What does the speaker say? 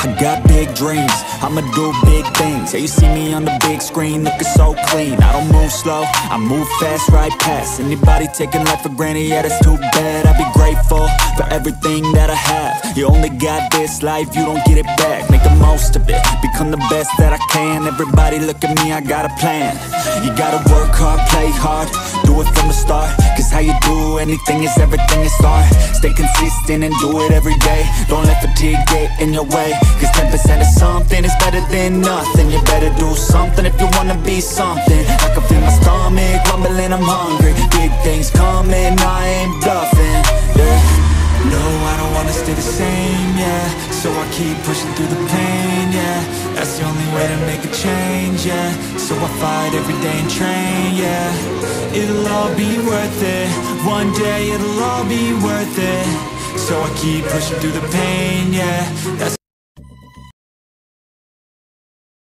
I got big dreams, I'ma do big things. Yeah, you see me on the big screen, looking so clean. I don't move slow, I move fast, right past anybody taking life for granted, yeah, that's too bad. I'd be grateful for everything that I have. You only got this life, you don't get it back. Make the most of it, become the best that I can. Everybody look at me, I got a plan. You gotta work hard, play hard, do it from the start. Cause how you do anything is everything you start. Stay consistent and do it every day. Don't let fatigue get in your way. Cause 10% of something is better than nothing. You better do something if you wanna be something. I can feel my stomach rumbling, I'm hungry. Big things coming, I ain't bluffing, yeah. No, I don't wanna stay the same, yeah. So I keep pushing through the pain, yeah. That's the only way to make a change, yeah. So I fight every day and train, yeah. It'll all be worth it. One day it'll all be worth it. So I keep pushing through the pain, yeah. That's